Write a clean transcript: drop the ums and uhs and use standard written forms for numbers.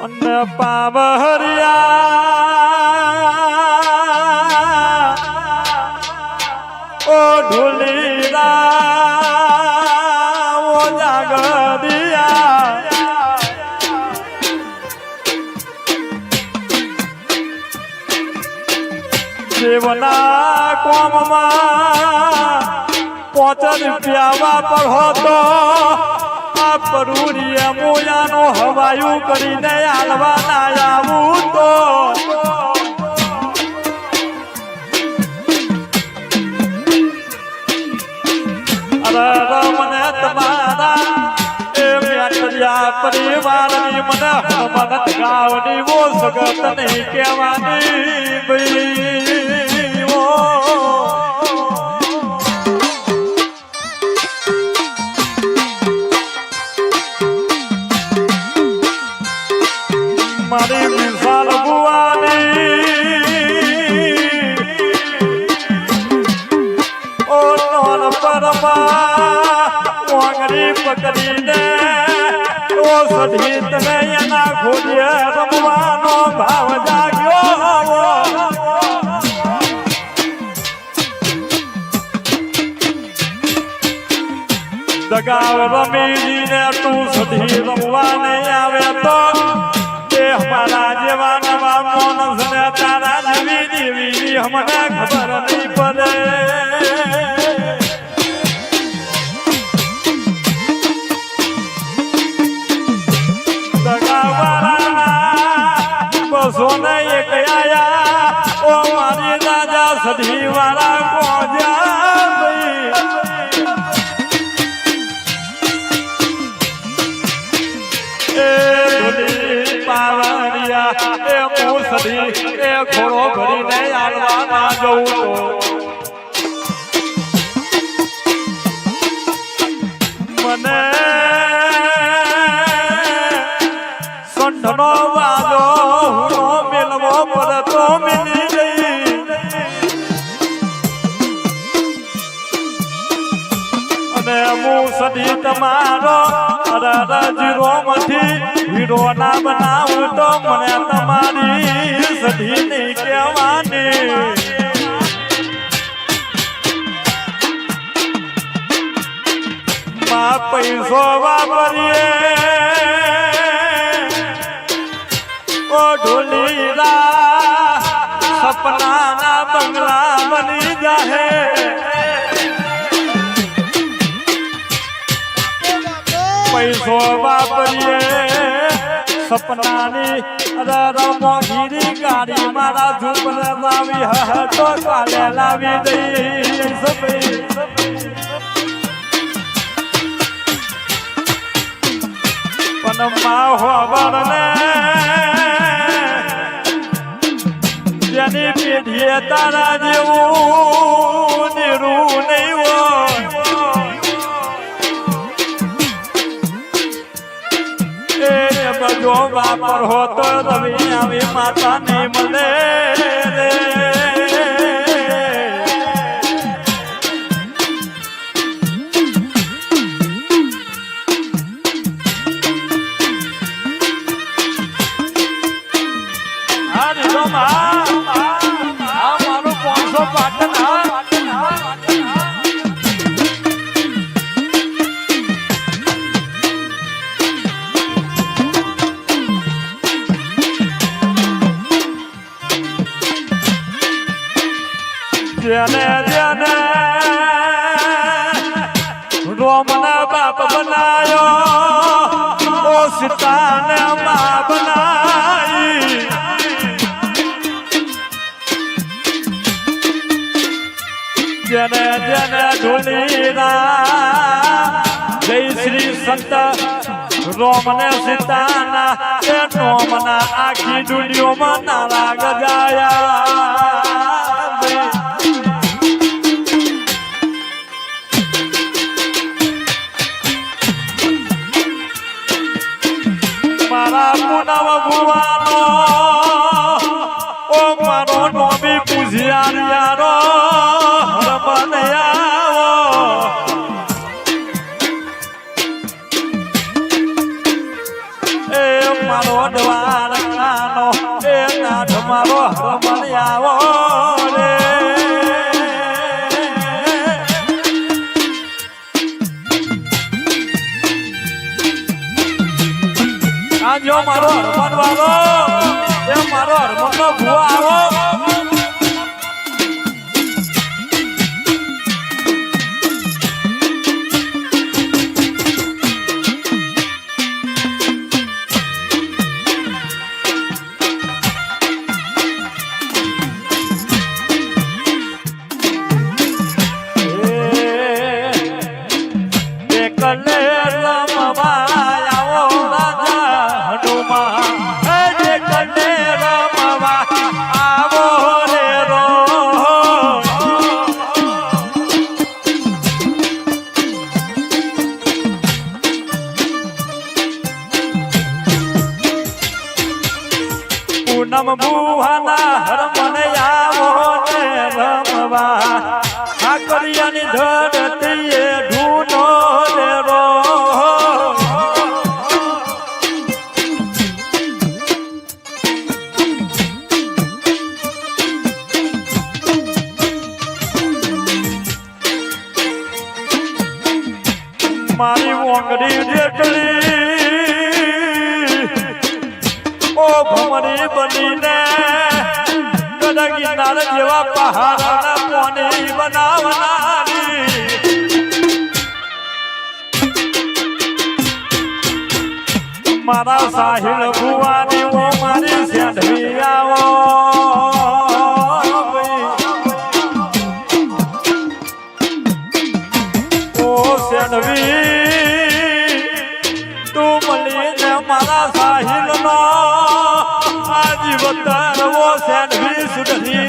અને પાવરિયા ઓ ઢોલીરા ઓ જાગરિયા દેવના કોમમાં 5 રૂપિયા વાપરો તો આ પરુરિયા મોયાનો હવાયું કરીને આલવા ના આવું તો અરે મને તમારા એ મેટરિયા પરિવારની મને મદદ ગાવની વો સગત નહીં કહેવાની ભાઈ મારી વિશાલ બુવાની ઓ નોન પરમાં વાંગરી પકડીને ઓ સઢી તને એના ખોડીએ રમવાનો ભાવ જાગ્યો દગાવ રમીને તું સઢી રમવા નહીં આવે તો हमारा जवान मानस ने तारा नवी देवी हमारा खबर नहीं पड़े बसो ने एक आया ओ मारी राजा सधी वाला को जा પાવરિયા એ મૂસડી એ ખોળો ભરીને આલવા ના જવું મને સંઠનો વાજો હુનો મેલવો પડતો મિલી ગઈ અને મૂસડી તમારો જીરો માંથી હીરો ના બનાવું તો મને તમારી સધી નહીં કહેવાની માં પૈસો વાપરીએ ઓ ઢોલીરા સપનાના બંગલા બની જાહે પૈસો વાપરીએ સપનાની મોઘીરી ગાડી મારા ઝૂંપને લાવી તો કાલે લાવી દઈશ પણ માં હોવર ને જેની પેઢીએ તારા જેવું નીરું નહીં હોય જો વાપર હો તો રવિ આવી માતા નહીં મળે રે મારું 500 પાટણ જેને જેને રોમના બાપ બનાયો ઓ સીતાને મા બનાઈ જેને જેને ઢોલીરા જય શ્રી સંત રોમને સીતાના એ નોમના આખી દુનિયામાં નારા ગજાયા મારા પુનવ ભુવાનો ઓ મારો નોમી પૂજ્યારો હરબનયાવો એ મારો દ્વારકાનો એ નાથ મારો હરમણ આવો રે આજો મારો હરમણ વાળો એ મારો હરમણ નો ભૂવો આવો કલે રમવા આવો રાજા હનુમાન કલે રમવા આવો રે રો પૂનમ બુહાના હરમણ આવો ને રમવા આ કરિયાની ધરતીએ ઢૂંઢો મારી વોંગડી જેટલી ઓ ભમરી બનીને ગડા ગિરનાર જેવા પહાડના પોની બનાવનારી મારા સાહિલ ભુવાની ઓ મારી સેંધવી આવો તું મળીને મારા સાહિલ નો આજીવન સેન્ડવી સુધરી